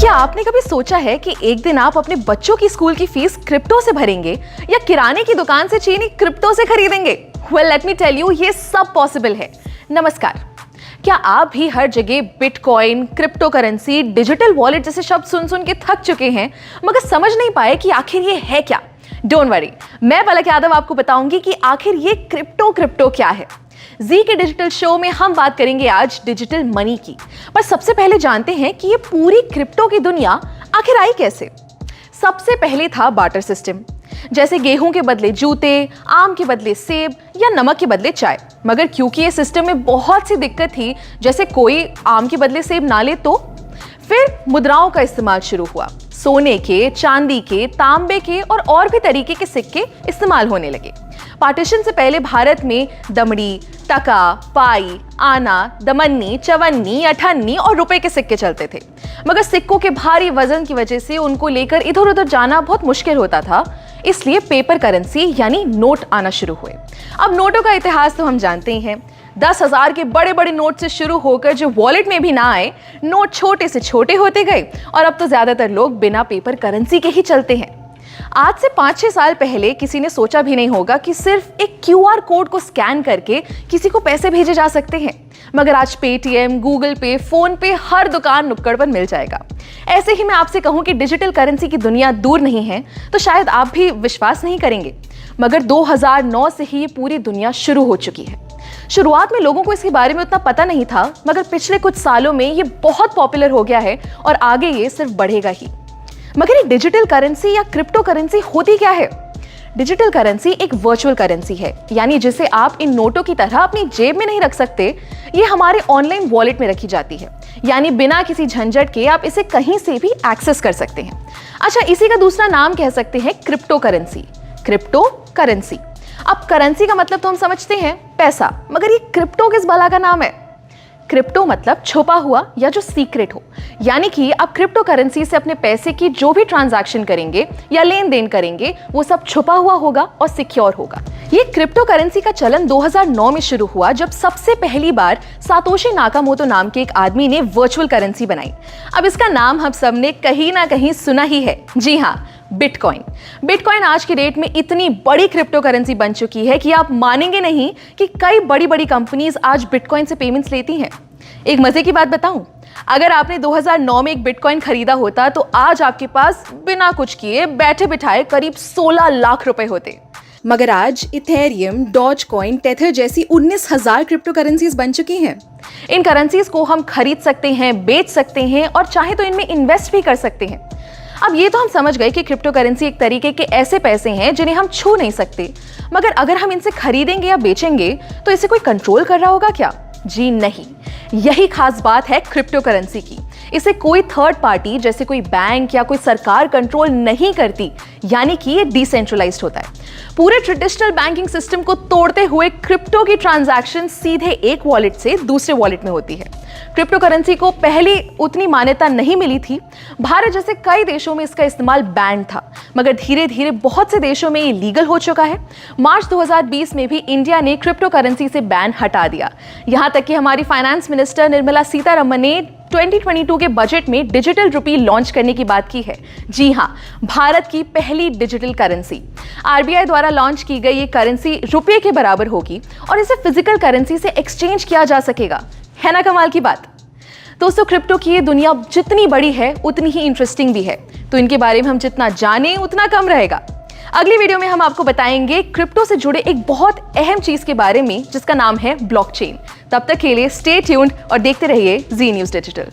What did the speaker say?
क्या आपने कभी सोचा है कि एक दिन आप अपने बच्चों की स्कूल की फीस क्रिप्टो से भरेंगे या किराने की दुकान से चीनी क्रिप्टो से खरीदेंगे? Well, let me tell you, ये सब पॉसिबल है। नमस्कार। क्या आप भी हर जगह bitcoin, crypto currency, digital wallet जैसे शब्द सुन सुन के थक चुके हैं मगर समझ नहीं पाए कि आखिर ये है क्या? डोंट वरी, मैं पलक यादव आपको बताऊंगी कि आखिर ये क्रिप्टो क्या है। जी के डिजिटल शो में हम बात करेंगे आज डिजिटल मनी की। पर सबसे पहले जानते हैं कि ये पूरी क्रिप्टो की दुनिया आखिर आई कैसे। सबसे पहले था बार्टर सिस्टम, जैसे गेहूं के बदले जूते, आम के बदले सेब या नमक के बदले चाय। मगर क्योंकि ये सिस्टम में बहुत सी दिक्कत थी, जैसे कोई आम के बदले सेब ना ले तो फिर मुद्राओं का इस्तेमाल शुरू हुआ। सोने के, चांदी के, तांबे के और भी तरीके के सिक्के इस्तेमाल होने लगे। पार्टीशन से पहले भारत में दमड़ी, टका, पाई, आना, दमन्नी, चवन्नी, अठन्नी और रुपए के सिक्के चलते थे। मगर सिक्कों के भारी वजन की वजह से उनको लेकर इधर उधर जाना बहुत मुश्किल होता था, इसलिए पेपर करेंसी यानी नोट आना शुरू हुए। अब नोटों का इतिहास तो हम जानते ही हैं। 10,000 के बड़े बड़े नोट से शुरू होकर जो वॉलेट में भी ना आए, नोट छोटे से छोटे होते गए और अब तो ज्यादातर लोग बिना पेपर करेंसी के ही चलते हैं। आज से 5-6 साल पहले किसी ने सोचा भी नहीं होगा कि सिर्फ एक क्यूआर कोड को स्कैन करके किसी को पैसे भेजे जा सकते हैं। मगर आज पेटीएम, गूगल पे, फोन पे हर दुकान नुक्कड़ पर मिल जाएगा। ऐसे ही मैं आपसे कहूं कि डिजिटल करेंसी की दुनिया दूर नहीं है तो शायद आप भी विश्वास नहीं करेंगे, मगर 2009 से ही ये पूरी दुनिया शुरू हो चुकी है। शुरुआत में लोगों को इसके बारे में उतना पता नहीं था, मगर पिछले कुछ सालों में ये बहुत पॉपुलर हो गया है और आगे ये सिर्फ बढ़ेगा ही। मगर ये डिजिटल करेंसी या क्रिप्टो करेंसी होती क्या है? डिजिटल करेंसी एक वर्चुअल करेंसी है, यानी जिसे आप इन नोटों की तरह अपनी जेब में नहीं रख सकते। ये हमारे ऑनलाइन वॉलेट में रखी जाती है, यानी बिना किसी झंझट के आप इसे कहीं से भी एक्सेस कर सकते हैं। अच्छा, इसी का दूसरा नाम कह सकते हैं क्रिप्टो करेंसी। Crypto currency. अब करेंसी का मतलब तो हम समझते हैं पैसा, मगर ये क्रिप्टो किस भला का नाम है? क्रिप्टो मतलब छुपा हुआ या जो सीक्रेट हो, यानी कि आप क्रिप्टो करेंसी से अपने पैसे की जो भी ट्रांजैक्शन करेंगे या लेन देन करेंगे वो सब छुपा हुआ होगा और सिक्योर होगा। ये क्रिप्टो करेंसी का चलन 2009 में शुरू हुआ, जब सबसे पहली बार सातोशी नाकामोटो नाम के एक आदमी ने वर्चुअल करेंसी बनाई। अब इसका नाम हम सब ने कहीं ना कहीं सुना ही है। जी हाँ, बिटकॉइन। बिटकॉइन आज की डेट में इतनी बड़ी क्रिप्टो करेंसी बन चुकी है कि आप मानेंगे नहीं कि कई बड़ी बड़ी कंपनीज आज बिटकॉइन से पेमेंट्स लेती हैं। एक मजे की बात बताऊं, अगर आपने 2009 में एक बिटकॉइन खरीदा होता तो आज आपके पास बिना कुछ किए बैठे बिठाए करीब 16 लाख रुपए होते। मगर आज इथेरियम, डॉजकॉइन, टेथर जैसी 19,000 क्रिप्टो करेंसीज बन चुकी हैं। इन करेंसीज को हम खरीद सकते हैं, बेच सकते हैं और चाहे तो इनमें इन्वेस्ट भी कर सकते हैं। अब ये तो हम समझ गए कि क्रिप्टो करेंसी एक तरीके के ऐसे पैसे हैं जिन्हें हम छू नहीं सकते, मगर अगर हम इनसे खरीदेंगे या बेचेंगे तो इसे कोई कंट्रोल कर रहा होगा क्या? जी नहीं। यही खास बात है क्रिप्टो करेंसी की। इसे कोई थर्ड पार्टी जैसे कोई बैंक या कोई सरकार कंट्रोल नहीं करती, यानी कि ये डिसेंट्रलाइज्ड होता है। पूरे ट्रेडिशनल बैंकिंग सिस्टम को तोड़ते हुए क्रिप्टो की ट्रांजैक्शन सीधे एक वॉलेट से दूसरे वॉलेट में होती है। क्रिप्टो करेंसी को पहले उतनी मान्यता नहीं मिली थी। भारत जैसे कई देशों में इसका इस्तेमाल बैन था, मगर धीरे धीरे बहुत से देशों में ये लीगल हो चुका है। मार्च 2020 में भी इंडिया ने क्रिप्टो करेंसी से बैन हटा दिया। यहां तक कि हमारी फाइनेंस मिनिस्टर निर्मला सीतारमण ने 2022 के बजट में डिजिटल रुपी लॉन्च करने की बात की है। जी हाँ, भारत की पहली डिजिटल करेंसी। आरबीआई द्वारा लॉन्च की गई ये करेंसी रुपये के बराबर होगी और इसे फिजिकल करेंसी से एक्सचेंज किया जा सकेगा। है ना कमाल की बात? दोस्तों, क्रिप्टो की ये दुनिया जितनी बड़ी है उतनी ही इंटरेस्टिंग भी है, तो इनके बारे में हम जितना जाने उतना कम रहेगा। अगली वीडियो में हम आपको बताएंगे क्रिप्टो से जुड़े एक बहुत अहम चीज के बारे में जिसका नाम है ब्लॉकचेन। तब तक के लिए स्टे ट्यून्ड और देखते रहिए जी न्यूज़ डिजिटल।